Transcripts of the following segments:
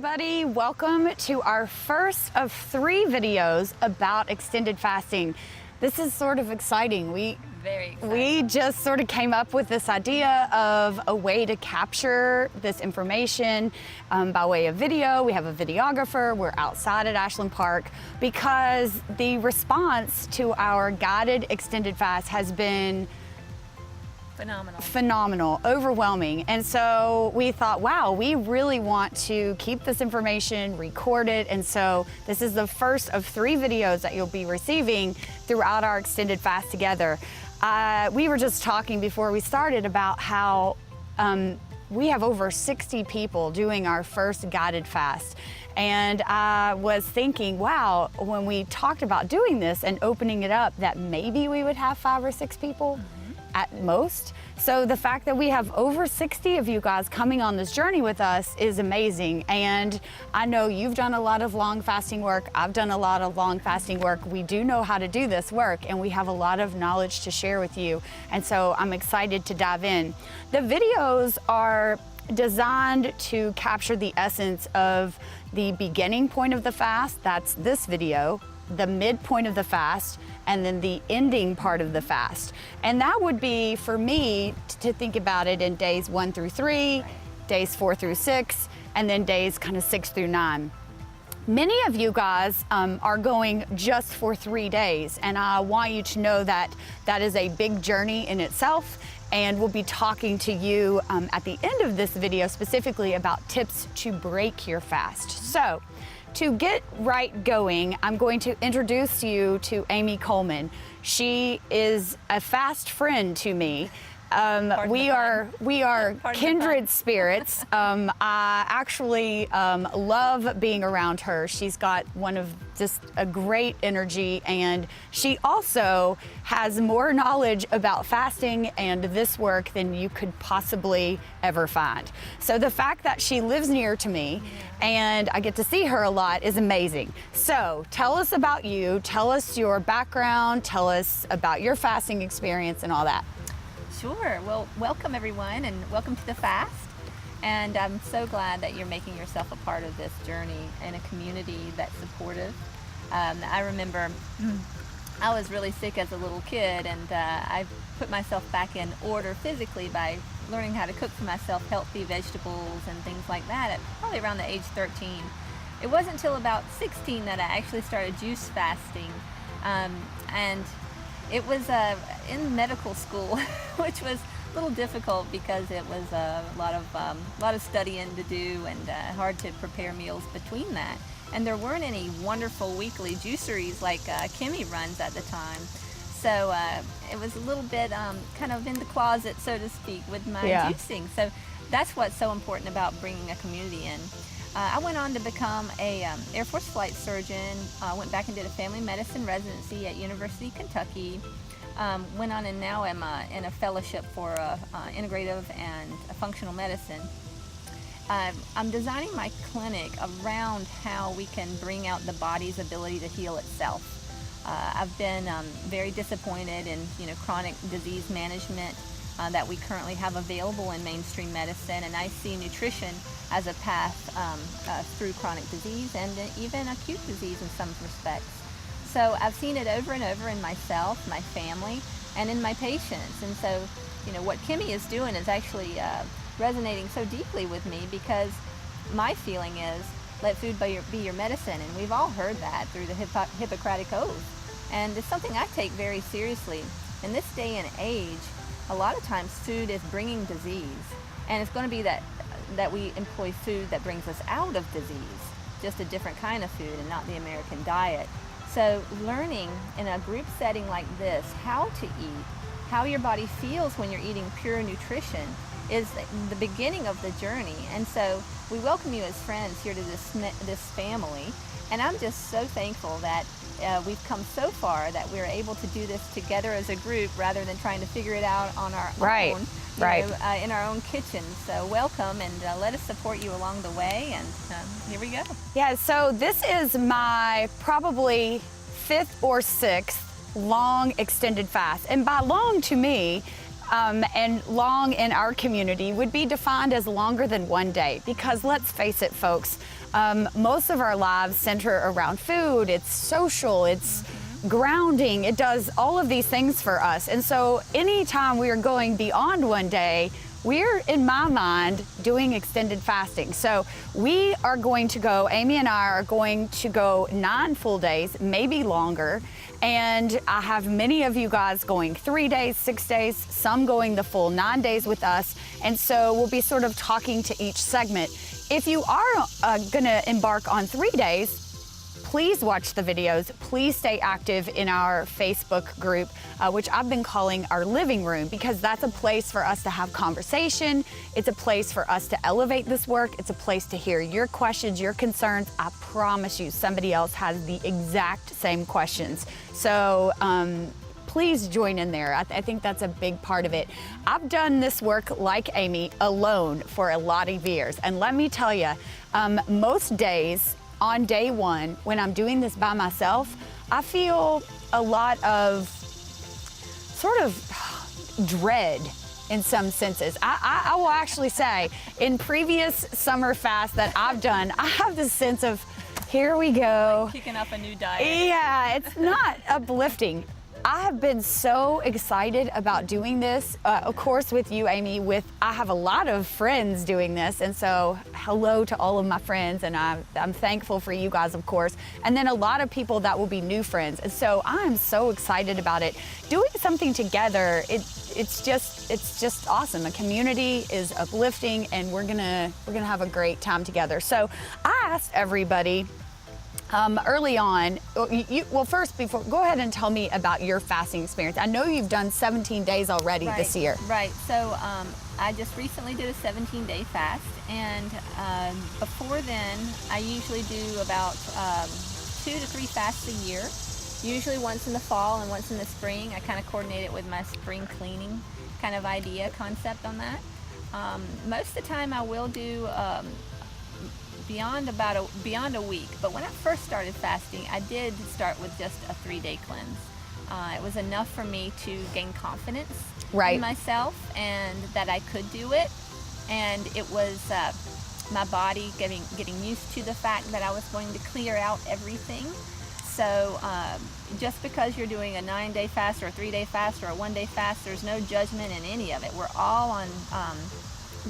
everybody. Welcome to our first of 3 videos about extended fasting. This is sort of exciting. Very exciting. We just sort of came up with this idea of a way to capture this information by way of video. We have a videographer. We're outside at Ashland Park because the response to our guided extended fast has been phenomenal, overwhelming. And so we thought, wow, we really want to keep this information, record it. And so this is the first of 3 videos that you'll be receiving throughout our extended fast together. We were just talking before we started about how we have over 60 people doing our first guided fast. And I was thinking, wow, when we talked about doing this and opening it up, that maybe we would have 5 or 6 people at most. So the fact that we have over 60 of you guys coming on this journey with us is amazing. And I know you've done a lot of long fasting work. I've done a lot of long fasting work. We do know how to do this work, and we have a lot of knowledge to share with you. And so I'm excited to dive in. The videos are designed to capture the essence of the beginning point of the fast. That's this video, the midpoint of the fast, and then the ending part of the fast. And that would be, for me, to think about it in days 1 through 3, days 4 through 6, and then days kind of 6 through 9. Many of you guys are going just for 3 days, and I want you to know that that is a big journey in itself. And we'll be talking to you at the end of this video specifically about tips to break your fast. So, to get right going, I'm going to introduce you to Amy Coleman. She is a fast friend to me. We are kindred spirits. I actually love being around her. She's got one of just a great energy, and she also has more knowledge about fasting and this work than you could possibly ever find. So the fact that she lives near to me and I get to see her a lot is amazing. So tell us about you, tell us your background, tell us about your fasting experience and all that. Sure. Well, welcome everyone, and welcome to the fast. And I'm so glad that you're making yourself a part of this journey in a community that's supportive. I remember I was really sick as a little kid, and I put myself back in order physically by learning how to cook for myself healthy vegetables and things like that at probably around the age 13. It wasn't until about 16 that I actually started juice fasting. And it was in medical school, which was a little difficult because it was a lot of studying to do and hard to prepare meals between that. And there weren't any wonderful weekly juiceries like Kimmy runs at the time. So it was a little bit kind of in the closet, so to speak, with my juicing. So that's what's so important about bringing a community in. I went on to become a Air Force flight surgeon, went back and did a family medicine residency at University of Kentucky, went on and now am in a fellowship for integrative and functional medicine. I'm designing my clinic around how we can bring out the body's ability to heal itself. I've been very disappointed in chronic disease management that we currently have available in mainstream medicine, and I see nutrition as a path through chronic disease and even acute disease in some respects. So I've seen it over and over in myself, my family, and in my patients. And so, what Kimmy is doing is actually resonating so deeply with me, because my feeling is, let food be your medicine, and we've all heard that through the Hippocratic Oath. And it's something I take very seriously. In this day and age, a lot of times food is bringing disease, and it's going to be that we employ food that brings us out of disease, just a different kind of food and not the American diet. So learning in a group setting like this how to eat, how your body feels when you're eating pure nutrition, is the beginning of the journey. And so we welcome you as friends here to this family, and I'm just so thankful that we've come so far that we're able to do this together as a group rather than trying to figure it out on our own, in our own kitchen. So welcome, and let us support you along the way, and here we go. Yeah, so this is my probably 5th or 6th long extended fast. And by long to me, And long in our community would be defined as longer than 1 day, because let's face it, folks, most of our lives center around food. It's social, it's grounding, it does all of these things for us. And so anytime we are going beyond 1 day, we're, in my mind, doing extended fasting. So we are going to go, Amy and I are going to go 9 full days, maybe longer. And I have many of you guys going 3 days, 6 days, some going the full 9 days with us. And so we'll be sort of talking to each segment. If you are gonna embark on 3 days, please watch the videos. Please stay active in our Facebook group, which I've been calling our living room, because that's a place for us to have conversation. It's a place for us to elevate this work. It's a place to hear your questions, your concerns. I promise you, somebody else has the exact same questions. So please join in there. I think that's a big part of it. I've done this work, like Amy, alone for a lot of years. And let me tell you, most days, on day 1, when I'm doing this by myself, I feel a lot of sort of dread in some senses. I will actually say, in previous summer fasts that I've done, I have this sense of, here we go. Like kicking up a new diet. Yeah, it's not uplifting. I have been so excited about doing this, of course with you, Amy, I have a lot of friends doing this, and so hello to all of my friends, and I'm thankful for you guys, of course, and then a lot of people that will be new friends, and so I'm so excited about it. Doing something together, it's just awesome. A community is uplifting, and we're gonna have a great time together. So I asked everybody, early on, well, first, go ahead and tell me about your fasting experience. I know you've done 17 days already this year. Right. So I just recently did a 17-day fast, and before then, I usually do about 2 to 3 fasts a year. Usually once in the fall and once in the spring. I kind of coordinate it with my spring cleaning kind of concept on that. Most of the time, I will do beyond a week. But when I first started fasting, I did start with just a 3-day cleanse. It was enough for me to gain confidence in myself and that I could do it. And it was my body getting used to the fact that I was going to clear out everything. So just because you're doing a 9-day fast or a 3-day fast or a 1-day fast, there's no judgment in any of it. We're all on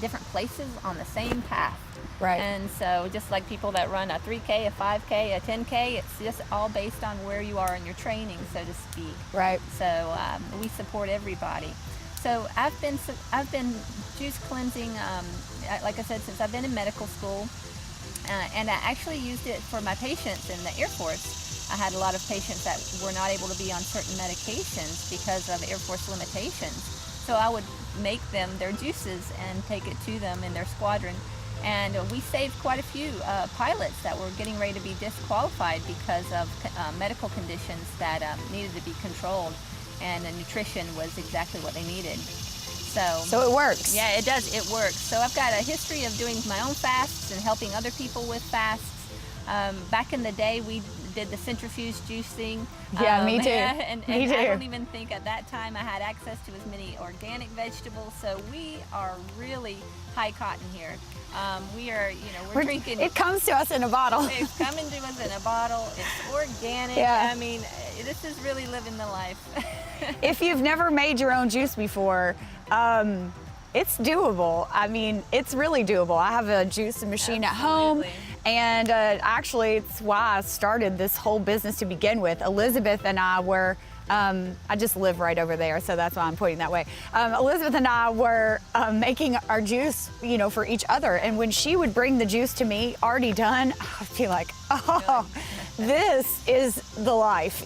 different places on the same path. Right. And so just like people that run a 3K, a 5K, a 10K, it's just all based on where you are in your training, so to speak. Right. So we support everybody. So I've been juice cleansing, like I said, since I've been in medical school, and I actually used it for my patients in the Air Force. I had a lot of patients that were not able to be on certain medications because of Air Force limitations. So I would make them their juices and take it to them in their squadron. And we saved quite a few pilots that were getting ready to be disqualified because of medical conditions that needed to be controlled, and the nutrition was exactly what they needed. So it works. Yeah, it does. It works. So I've got a history of doing my own fasts and helping other people with fasts. Back in the day, we did the centrifuge juicing. Yeah, me too. And me too. I don't even think at that time I had access to as many organic vegetables. So we are really high cotton here. We are, we're drinking. It comes to us in a bottle. It's coming to us in a bottle. It's organic. Yeah. I mean, this is really living the life. If you've never made your own juice before, it's doable. I mean, it's really doable. I have a juice machine at home. And actually, it's why I started this whole business to begin with. Elizabeth and I were, I just live right over there, so that's why I'm pointing that way. Elizabeth and I were making our juice, for each other. And when she would bring the juice to me already done, I'd be like, oh, this is the life,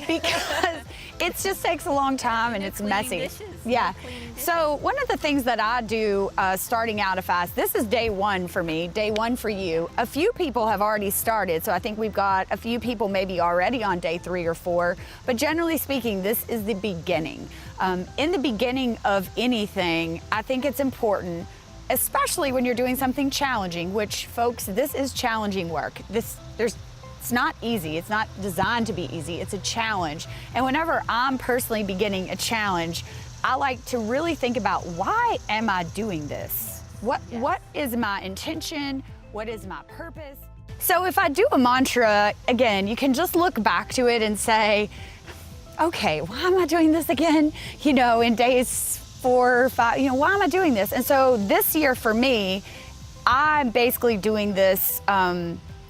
because it just takes a long time and it's messy. Dishes. Yeah. So one of the things that I do starting out a fast, this is day 1 for me, day 1 for you. A few people have already started, so I think we've got a few people maybe already on day 3 or 4. But generally speaking, this is the beginning. In the beginning of anything, I think it's important, especially when you're doing something challenging, which, folks, this is challenging work. It's not easy. It's not designed to be easy. It's a challenge. And whenever I'm personally beginning a challenge, I like to really think about, why am I doing this? What is my intention? What is my purpose? So if I do a mantra, again, you can just look back to it and say, okay, why am I doing this again? You know, in days 4 or 5, you know, why am I doing this? And so this year for me, I'm basically doing this,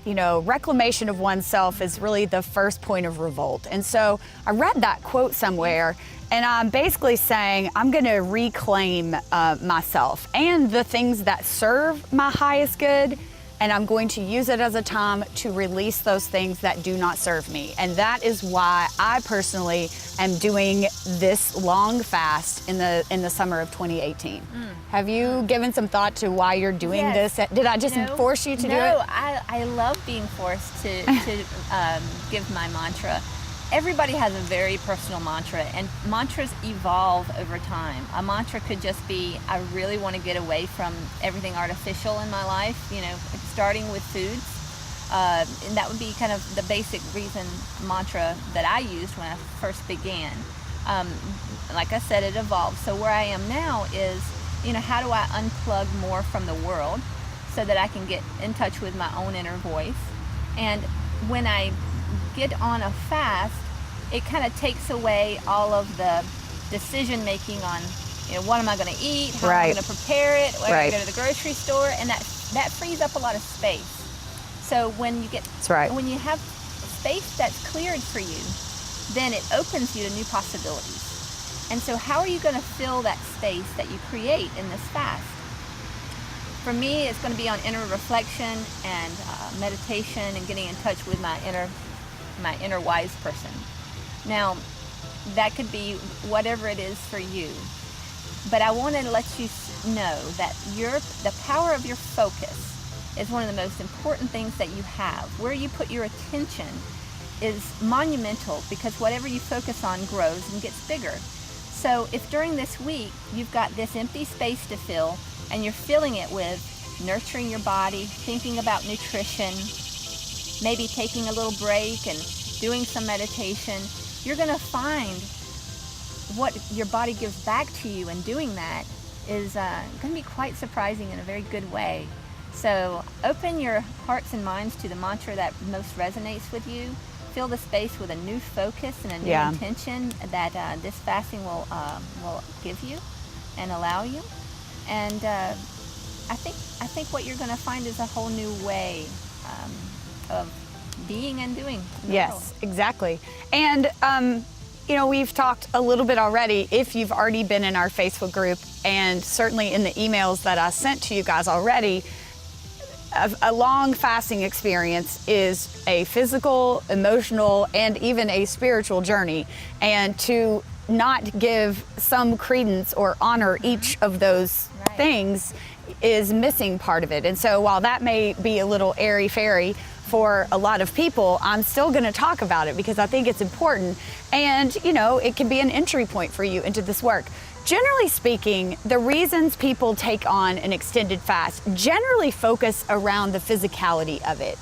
you know, reclamation of oneself is really the first point of revolt. And so I read that quote somewhere, and I'm basically saying I'm going to reclaim myself and the things that serve my highest good, and I'm going to use it as a time to release those things that do not serve me. And that is why I personally am doing this long fast in the summer of 2018. Have you given some thought to why you're doing Yes. this? Did I just force you to do it? No, I love being forced to give my mantra. Everybody has a very personal mantra, and mantras evolve over time. A mantra could just be, I really want to get away from everything artificial in my life, you know, starting with foods. And that would be kind of the basic reason mantra that I used when I first began. Like I said, it evolved. So where I am now is, you know, how do I unplug more from the world so that I can get in touch with my own inner voice? And when I get on a fast, it kind of takes away all of the decision making on, you know, what am I going to eat, how am I going to prepare it, where am I going to go to the grocery store, and that frees up a lot of space. So when you get, when you have space that's cleared for you, then it opens you to new possibilities. And so how are you going to fill that space that you create in this fast? For me, it's going to be on inner reflection and meditation and getting in touch with my inner wise person. Now, that could be whatever it is for you. But I want to let you know that the power of your focus is one of the most important things that you have. Where you put your attention is monumental, because whatever you focus on grows and gets bigger. So if during this week you've got this empty space to fill, and you're filling it with nurturing your body, thinking about nutrition, maybe taking a little break and doing some meditation, you're going to find what your body gives back to you, and doing that is going to be quite surprising in a very good way. So open your hearts and minds to the mantra that most resonates with you. Fill the space with a new focus and a new intention that this fasting will give you and allow you. And I think what you're going to find is a whole new way of being and doing in the world. Exactly. And you know, we've talked a little bit already. If you've already been in our Facebook group, and certainly in the emails that I sent to you guys already, a long fasting experience is a physical, emotional, and even a spiritual journey. And to not give some credence or honor each of those things is missing part of it. And so while that may be a little airy-fairy for a lot of people, I'm still going to talk about it because I think it's important. And, you know, it can be an entry point for you into this work. Generally speaking, the reasons people take on an extended fast generally focus around the physicality of it.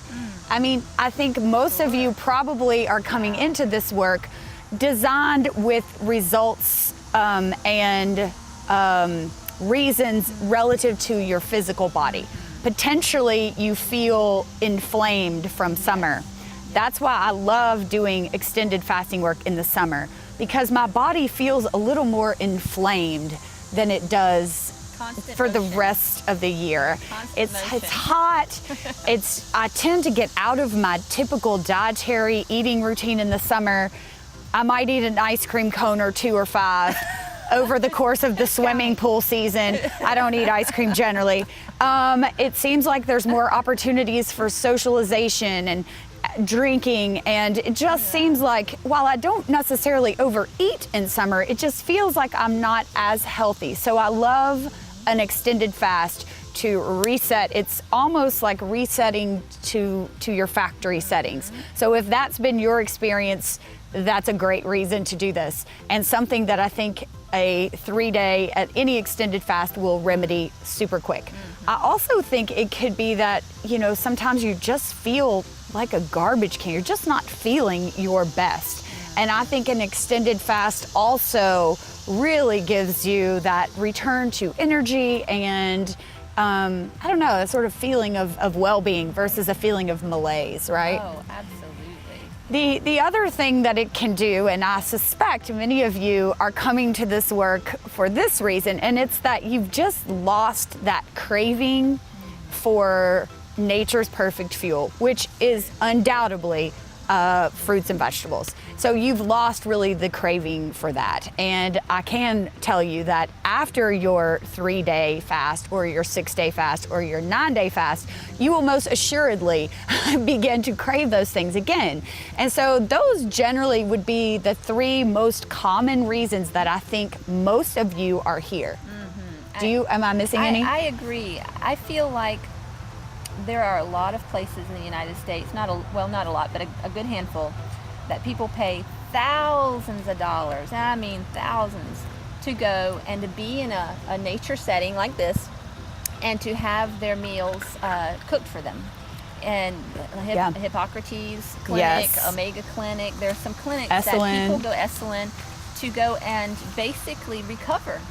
I mean, I think most of you probably are coming into this work designed with results and reasons relative to your physical body. Potentially you feel inflamed from summer. That's why I love doing extended fasting work in the summer, because my body feels a little more inflamed than it does for the rest of the year. It's hot. I tend to get out of my typical dietary eating routine in the summer. I might eat an ice cream cone or 2 or 5 over the course of the swimming pool season. I don't eat ice cream generally. It seems like there's more opportunities for socialization and drinking, and it just seems like while I don't necessarily overeat in summer, it just feels like I'm not as healthy. So I love an extended fast to reset. It's almost like resetting to your factory settings. So if that's been your experience, that's a great reason to do this, and something that I think a 3-day at any extended fast will remedy super quick. I also think it could be that, you know, sometimes you just feel like a garbage can. You're just not feeling your best. And I think an extended fast also really gives you that return to energy and I don't know, a sort of feeling of well-being versus a feeling of malaise, right? Oh, absolutely. The other thing that it can do, and I suspect many of you are coming to this work for this reason, and it's that you've just lost that craving for nature's perfect fuel, which is undoubtedly fruits and vegetables. So you've lost really the craving for that. And I can tell you that after your 3-day fast or your 6-day fast or your 9-day fast, you will most assuredly begin to crave those things again. And so those generally would be the 3 most common reasons that I think most of you are here. Am I missing any? I agree. I feel like there are a lot of places in the United States, not a lot, but a good handful, that people pay thousands of dollars, I mean thousands, to go and to be in a nature setting like this and to have their meals cooked for them. And Hippocrates Clinic, Omega Clinic, there's some clinics that people go, Esalen, to go and basically recover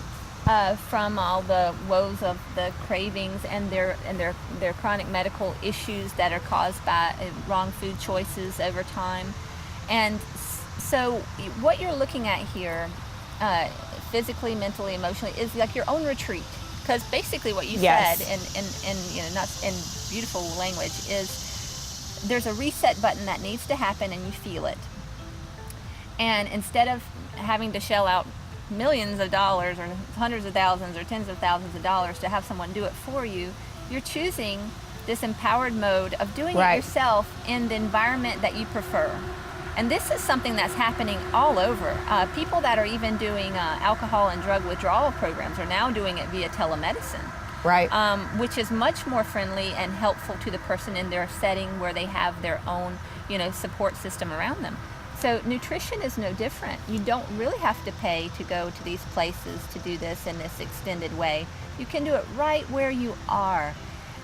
from all the woes of the cravings and their chronic medical issues that are caused by wrong food choices over time. And so what you're looking at here, physically, mentally, emotionally, is like your own retreat. Because basically what you said in not in beautiful language is there's a reset button that needs to happen and you feel it. And instead of having to shell out millions of dollars or hundreds of thousands or tens of thousands of dollars to have someone do it for you, you're choosing this empowered mode of doing it yourself in the environment that you prefer. And this is something that's happening all over. People that are even doing alcohol and drug withdrawal programs are now doing it via telemedicine. Right. Which is much more friendly and helpful to the person in their setting where they have their own, support system around them. So nutrition is no different. You don't really have to pay to go to these places to do this in this extended way. You can do it right where you are.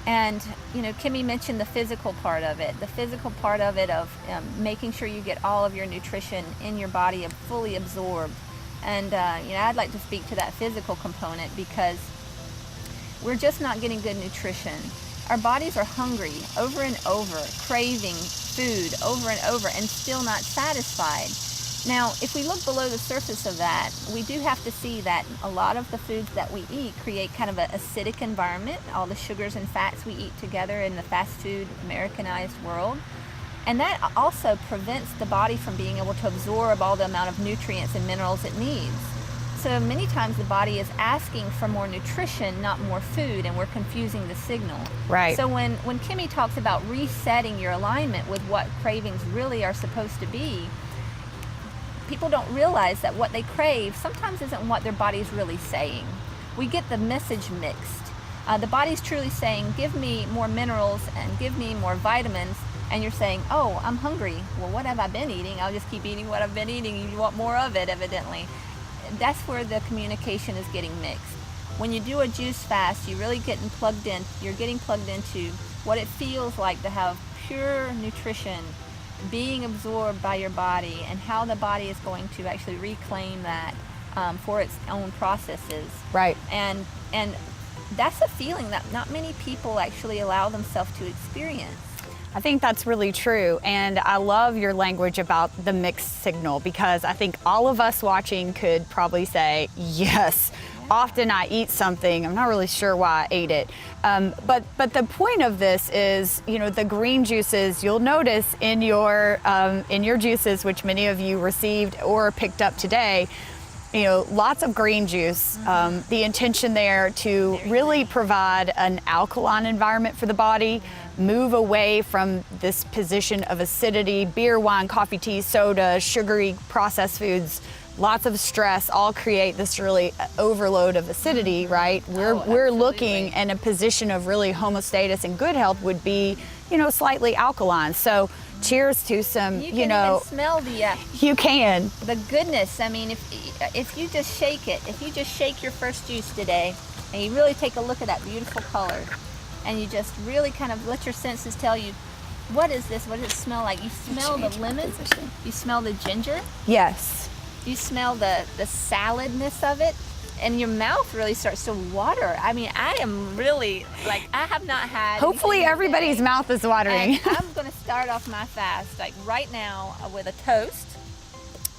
And, Kimmy mentioned the physical part of it. The physical part of it of making sure you get all of your nutrition in your body fully absorbed. And, I'd like to speak to that physical component because we're just not getting good nutrition. Our bodies are hungry over and over, craving food over and over, and still not satisfied. Now, if we look below the surface of that, we do have to see that a lot of the foods that we eat create kind of an acidic environment, all the sugars and fats we eat together in the fast food Americanized world. And that also prevents the body from being able to absorb all the amount of nutrients and minerals it needs. So many times the body is asking for more nutrition, not more food, and we're confusing the signal. Right. So when Kimmy talks about resetting your alignment with what cravings really are supposed to be, people don't realize that what they crave sometimes isn't what their body's really saying. We get the message mixed. The body's truly saying, give me more minerals and give me more vitamins, and you're saying, oh, I'm hungry. Well, what have I been eating? I'll just keep eating what I've been eating. You want more of it, evidently. That's where the communication is getting mixed. When you do a juice fast, you're getting plugged into what it feels like to have pure nutrition being absorbed by your body and how the body is going to actually reclaim that for its own processes. Right. And that's a feeling that not many people actually allow themselves to experience. I think that's really true. And I love your language about the mixed signal because I think all of us watching could probably say, yes, often I eat something, I'm not really sure why I ate it. But the point of this is, the green juices, you'll notice in your juices, which many of you received or picked up today, lots of green juice. The intention there to really provide an alkaline environment for the body, move away from this position of acidity, beer, wine, coffee, tea, soda, sugary processed foods, lots of stress all create this really overload of acidity, right? We're looking in a position of really homeostasis and good health would be, slightly alkaline. So cheers to some, you can even smell you can. The goodness. I mean, if you just shake your first juice today and you really take a look at that beautiful color and you just really kind of let your senses tell you, What is this? What does it smell like? You smell the lemon? You smell the ginger? Yes. You smell the saladness of it? And your mouth really starts to water. I mean, I am really, like, I have not had. Hopefully everybody's mouth is watering. And I'm going to start off my fast, like, right now with a toast.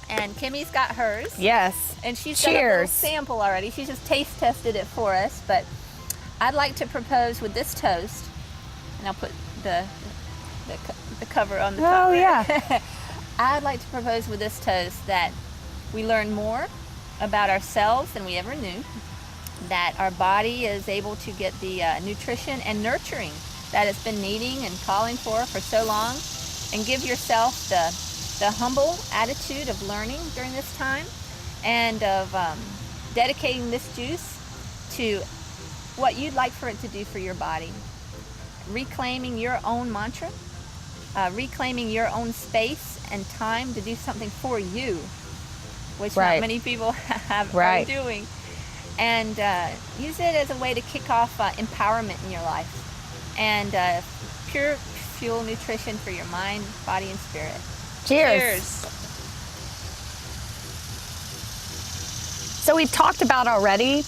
And Kimmy's got hers. Yes. And she's got a little sample already. She just taste tested it for us. But I'd like to propose with this toast, and I'll put the cover on the top. Oh, yeah. I'd like to propose with this toast that we learn more about ourselves than we ever knew, that our body is able to get the nutrition and nurturing that it's been needing and calling for so long, and give yourself the humble attitude of learning during this time, and of dedicating this juice to what you'd like for it to do for your body. Reclaiming your own mantra, reclaiming your own space and time to do something for you, which not many people are doing. And use it as a way to kick off empowerment in your life, and pure fuel nutrition for your mind, body, and spirit. Cheers. Cheers. So we've talked about already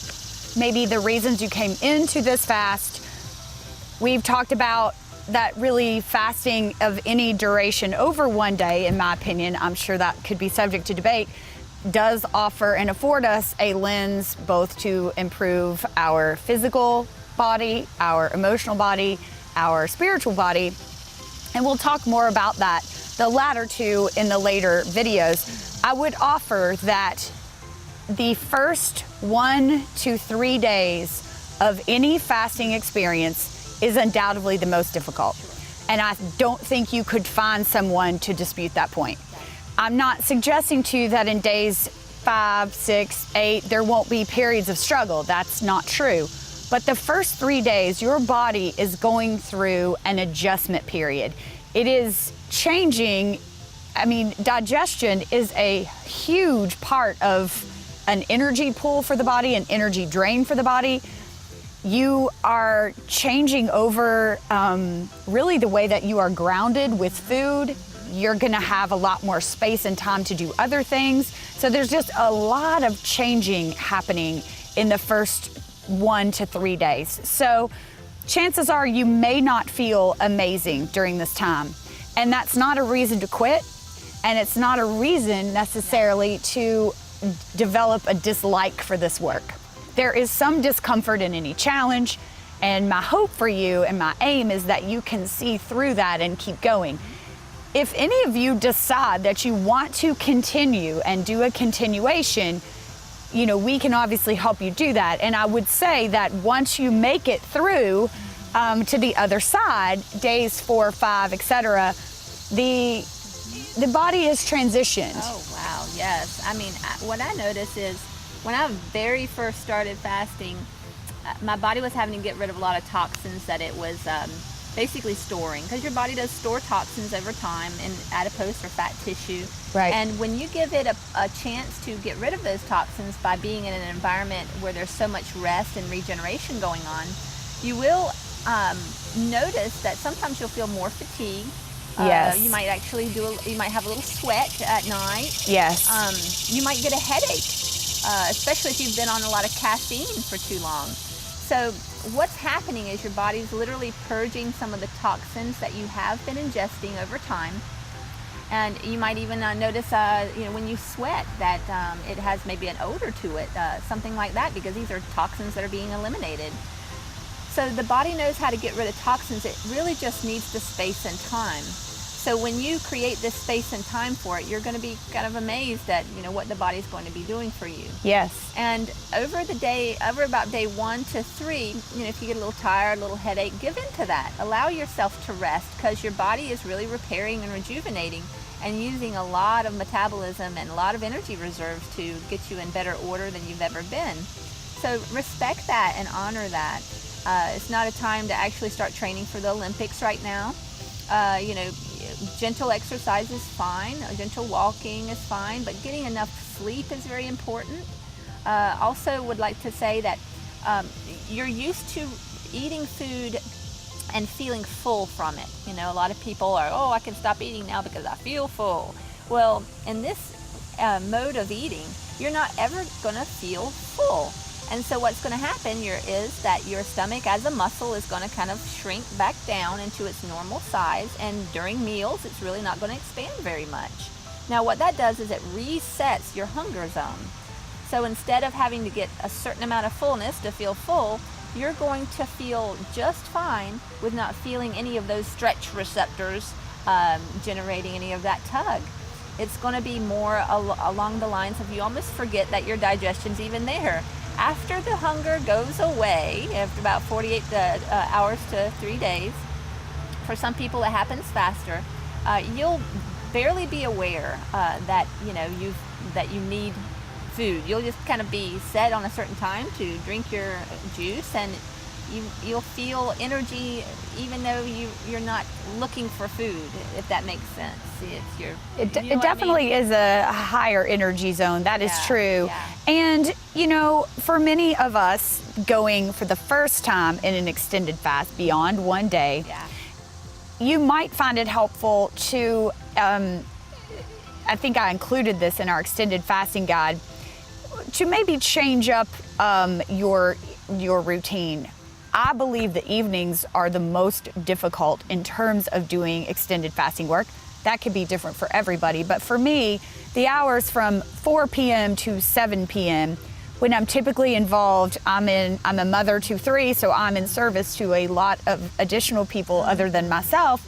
maybe the reasons you came into this fast. We've talked about that really fasting of any duration over one day, in my opinion, I'm sure that could be subject to debate, does offer and afford us a lens both to improve our physical body, our emotional body, our spiritual body. And we'll talk more about that, the latter two, in the later videos. I would offer that the first 1 to 3 days of any fasting experience is undoubtedly the most difficult. And I don't think you could find someone to dispute that point. I'm not suggesting to you that in days 5, 6, 8, there won't be periods of struggle. That's not true. But the first 3 days, your body is going through an adjustment period. It is changing. I mean, digestion is a huge part of an energy pull for the body, an energy drain for the body. You are changing over really the way that you are grounded with food. You're gonna have a lot more space and time to do other things. So there's just a lot of changing happening in the first 1 to 3 days. So chances are you may not feel amazing during this time. And that's not a reason to quit. And it's not a reason necessarily to develop a dislike for this work. There is some discomfort in any challenge, and my hope for you and my aim is that you can see through that and keep going. If any of you decide that you want to continue and do a continuation, you know, we can obviously help you do that. And I would say that once you make it through to the other side, days 4, 5, etc., the body is transitioned. Oh, wow, yes. I mean, what I notice is when I very first started fasting, my body was having to get rid of a lot of toxins that it was basically storing, because your body does store toxins over time in adipose or fat tissue. Right. And when you give it a chance to get rid of those toxins by being in an environment where there's so much rest and regeneration going on, you will notice that sometimes you'll feel more fatigue. Yes. You might actually you might have a little sweat at night. Yes. You might get a headache, especially if you've been on a lot of caffeine for too long. So what's happening is your body's literally purging some of the toxins that you have been ingesting over time. And you might even notice, when you sweat, that it has maybe an odor to it, something like that, because these are toxins that are being eliminated. So the body knows how to get rid of toxins. It really just needs the space and time. So when you create this space and time for it, you're going to be kind of amazed at what the body's going to be doing for you. Yes. And over about day 1 to 3, if you get a little tired, a little headache, give in to that. Allow yourself to rest, because your body is really repairing and rejuvenating and using a lot of metabolism and a lot of energy reserves to get you in better order than you've ever been. So respect that and honor that. It's not a time to actually start training for the Olympics right now. Gentle exercise is fine. Gentle walking is fine, but getting enough sleep is very important. Also would like to say that you're used to eating food and feeling full from it. You know, a lot of people are, oh, I can stop eating now because I feel full. Well, in this mode of eating, you're not ever going to feel full. And so what's going to happen is that your stomach as a muscle is going to kind of shrink back down into its normal size, and during meals it's really not going to expand very much. Now what that does is it resets your hunger zone. So instead of having to get a certain amount of fullness to feel full, you're going to feel just fine with not feeling any of those stretch receptors generating any of that tug. It's going to be more along the lines of you almost forget that your digestion's even there. After the hunger goes away, after about 48 hours to 3 days, for some people it happens faster, you'll barely be aware that you need food. You'll just kind of be set on a certain time to drink your juice, and you'll feel energy even though you're not looking for food, if that makes sense. It definitely is a higher energy zone. That is true. Yeah. And, you know, for many of us going for the first time in an extended fast beyond 1 day, you might find it helpful to, I think I included this in our extended fasting guide, to maybe change up your routine. I believe the evenings are the most difficult in terms of doing extended fasting work. That could be different for everybody, but for me, the hours from 4 p.m. to 7 p.m., when I'm typically involved, I'm a mother to 3, so I'm in service to a lot of additional people other than myself.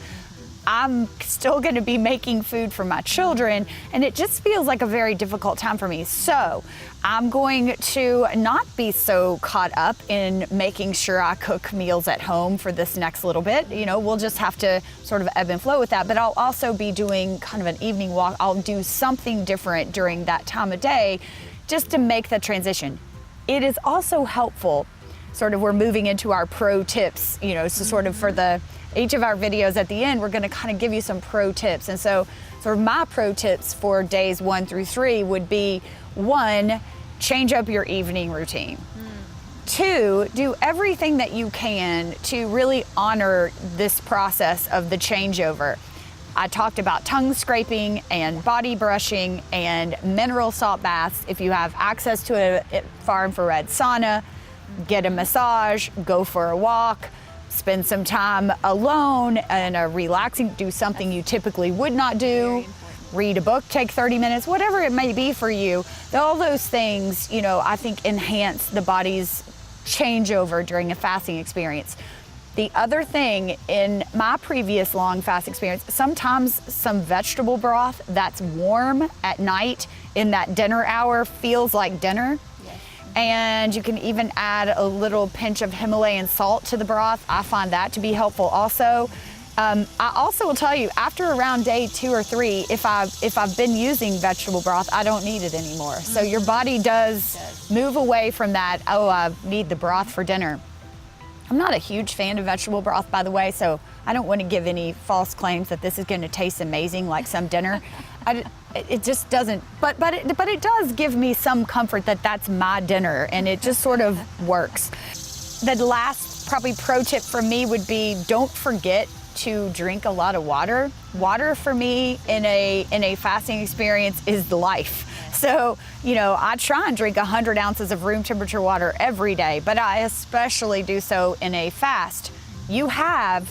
I'm still going to be making food for my children, and it just feels like a very difficult time for me. So I'm going to not be so caught up in making sure I cook meals at home for this next little bit. You know, we'll just have to sort of ebb and flow with that, but I'll also be doing kind of an evening walk. I'll do something different during that time of day just to make the transition. It is also helpful, sort of, we're moving into our pro tips, you know, so sort of for each of our videos at the end, we're going to kind of give you some pro tips. And so sort of my pro tips for days 1 through 3 would be: 1, change up your evening routine. 2, do everything that you can to really honor this process of the changeover. I talked about tongue scraping and body brushing and mineral salt baths. If you have access to a far infrared sauna, get a massage, go for a walk, spend some time alone and relaxing, do something you typically would not do, read a book, take 30 minutes, whatever it may be for you. All those things, you know, I think enhance the body's changeover during a fasting experience. The other thing, in my previous long fast experience, sometimes some vegetable broth that's warm at night in that dinner hour feels like dinner. And you can even add a little pinch of Himalayan salt to the broth. I find that to be helpful also. I also will tell you, after around day 2 or 3, if I've been using vegetable broth, I don't need it anymore. So your body does move away from that, oh, I need the broth for dinner. I'm not a huge fan of vegetable broth, by the way, so I don't want to give any false claims that this is going to taste amazing like some dinner. It just doesn't, but it does give me some comfort that that's my dinner, and it just sort of works. The last probably pro tip from me would be: don't forget to drink a lot of water. Water for me in a fasting experience is the life. So, you know, I try and drink 100 ounces of room temperature water every day, but I especially do so in a fast. You have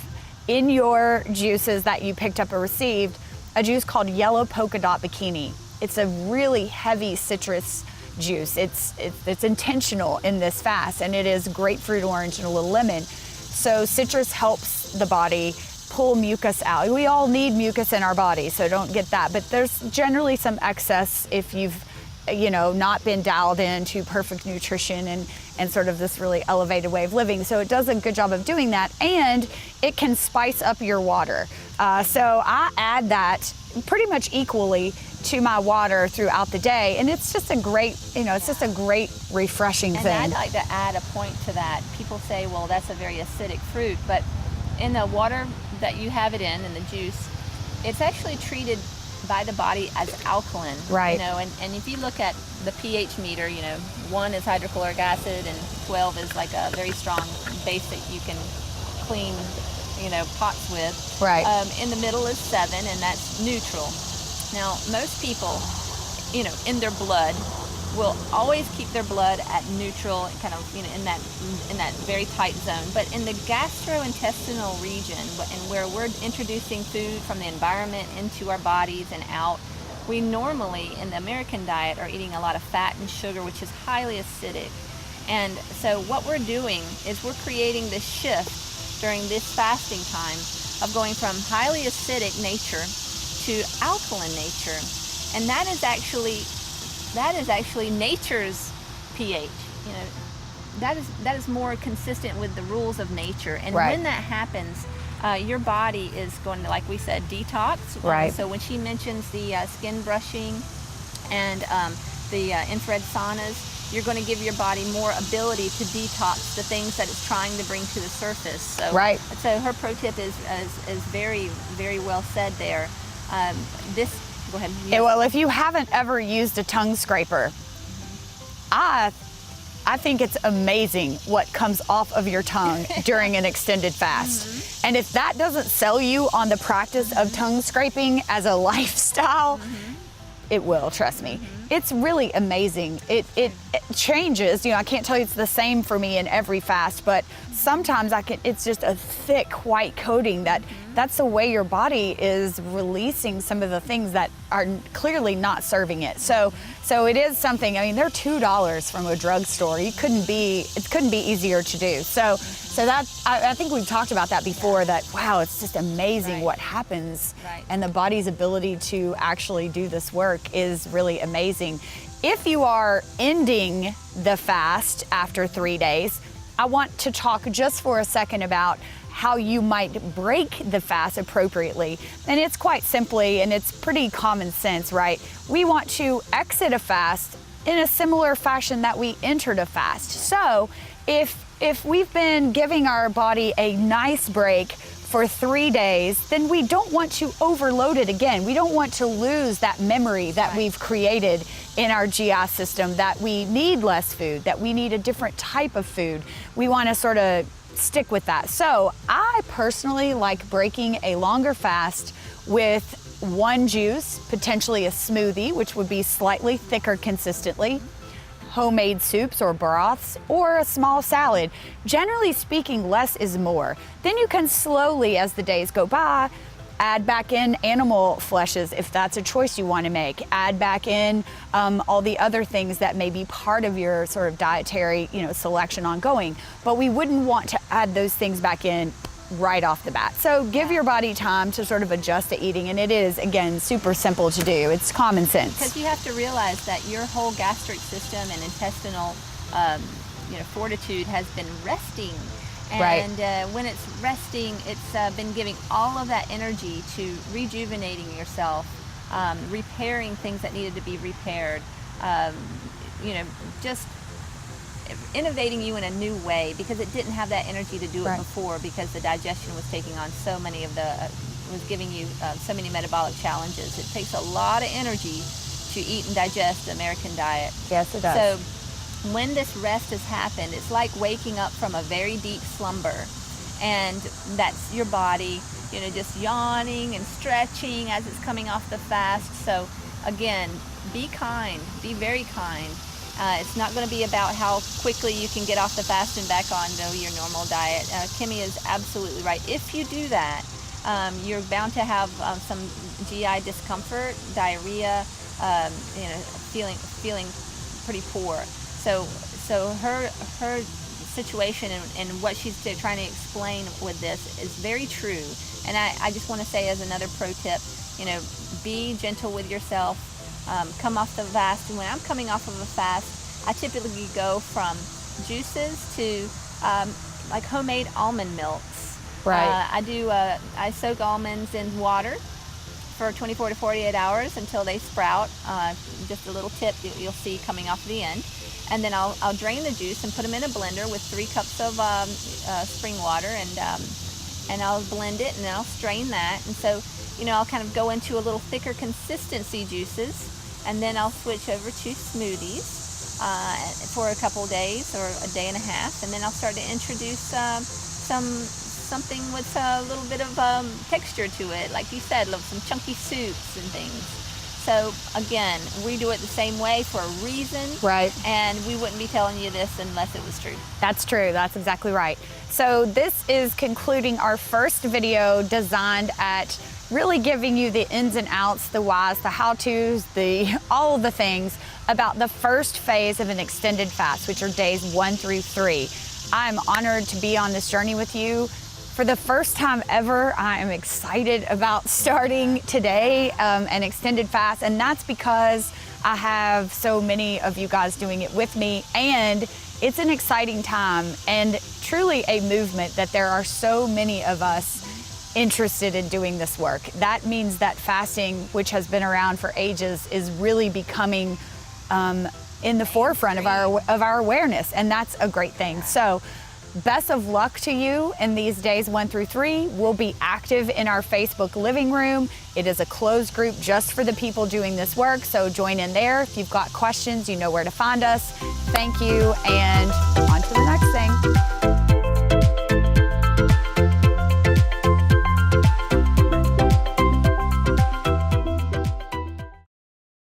in your juices that you picked up or received a juice called Yellow Polka Dot Bikini. It's a really heavy citrus juice. It's intentional in this fast, and it is grapefruit, orange, and a little lemon. So citrus helps the body pull mucus out. We all need mucus in our body, so don't get that. But there's generally some excess if you've, you know, not been dialed into perfect nutrition and sort of this really elevated way of living. So it does a good job of doing that, and it can spice up your water. So I add that pretty much equally to my water throughout the day, and it's just a great, you know, it's just a great refreshing thing. And I'd like to add a point to that. People say, well, that's a very acidic fruit, but in the water that you have it in the juice, it's actually treated by the body as alkaline. Right. You know, and if you look at the pH meter, you know, 1 is hydrochloric acid and 12 is like a very strong base that you can clean pots with. Right. In the middle is 7, and that's neutral. Now, most people, in their blood, will always keep their blood at neutral, kind of, in that very tight zone. But in the gastrointestinal region, and where we're introducing food from the environment into our bodies and out, we normally, in the American diet, are eating a lot of fat and sugar, which is highly acidic. And so what we're doing is we're creating this shift during this fasting time of going from highly acidic nature to alkaline nature. And that is actually nature's pH. That is more consistent with the rules of nature. And right. when that happens, your body is going to, like we said, detox. Right. So when she mentions the skin brushing and the infrared saunas, you're going to give your body more ability to detox the things that it's trying to bring to the surface. So, right. So her pro tip is very, very well said there. Go ahead. Yeah, well, if you haven't ever used a tongue scraper, I think it's amazing what comes off of your tongue during an extended fast. Mm-hmm. And if that doesn't sell you on the practice of tongue scraping as a lifestyle, it will, trust me. It's really amazing. It changes. I can't tell you it's the same for me in every fast, but sometimes it's just a thick white coating that's the way your body is releasing some of the things that are clearly not serving it. So it is something. I mean, they're $2 from a drugstore. It couldn't be easier to do. So that I think we've talked about that before. That wow, it's just amazing right. what happens, right. and the body's ability to actually do this work is really amazing. If you are ending the fast after 3 days, I want to talk just for a second about how you might break the fast appropriately. And it's quite simply, and it's pretty common sense, right? We want to exit a fast in a similar fashion that we entered a fast. So if we've been giving our body a nice break for 3 days, then we don't want to overload it again. We don't want to lose that memory that right. we've created in our GI system, that we need less food, that we need a different type of food. We want to sort of stick with that. So I personally like breaking a longer fast with one juice, potentially a smoothie, which would be slightly thicker consistently, homemade soups or broths, or a small salad. Generally speaking, less is more. Then you can slowly, as the days go by, add back in animal fleshes if that's a choice you want to make. Add back in all the other things that may be part of your sort of dietary, selection ongoing. But we wouldn't want to add those things back in right off the bat. So give your body time to sort of adjust to eating, and it is, again, super simple to do. It's common sense. Because you have to realize that your whole gastric system and intestinal fortitude has been resting. And right. When it's resting, it's been giving all of that energy to rejuvenating yourself, repairing things that needed to be repaired, just innovating you in a new way, because it didn't have that energy to do it right. before, because the digestion was taking on so many of was giving you so many metabolic challenges. It takes a lot of energy to eat and digest the American diet. Yes, it does. So when this rest has happened, it's like waking up from a very deep slumber, and that's your body, just yawning and stretching as it's coming off the fast. So again, be kind, be very kind. It's not going to be about how quickly you can get off the fast and back on your normal diet. Kimmy is absolutely right. If you do that, you're bound to have some GI discomfort, diarrhea, feeling pretty poor. So her situation and what she's trying to explain with this is very true. And I just want to say, as another pro tip, be gentle with yourself. Come off the fast. And when I'm coming off of a fast, I typically go from juices to like homemade almond milks. Right. I soak almonds in water for 24 to 48 hours until they sprout. Just a little tip you'll see coming off the end. And then I'll drain the juice and put them in a blender with 3 cups of spring water, and I'll blend it, and then I'll strain that. And so, I'll kind of go into a little thicker consistency juices, and then I'll switch over to smoothies for a couple days or a day and a half, and then I'll start to introduce some something with a little bit of texture to it, like you said, some chunky soups and things. So again, we do it the same way for a reason. Right. And we wouldn't be telling you this unless it was true. That's true. That's exactly right. So this is concluding our first video designed at really giving you the ins and outs, the whys, the how-tos, all of the things about the first phase of an extended fast, which are days 1 through 3. I'm honored to be on this journey with you. For the first time ever, I am excited about starting today an extended fast, and that's because I have so many of you guys doing it with me, and it's an exciting time and truly a movement that there are so many of us interested in doing this work. That means that fasting, which has been around for ages, is really becoming in the forefront of our awareness, and that's a great thing. So best of luck to you in these days 1 through 3. We'll be active in our Facebook living room. It is a closed group just for the people doing this work, so join in there. If you've got questions, you know where to find us. Thank you, and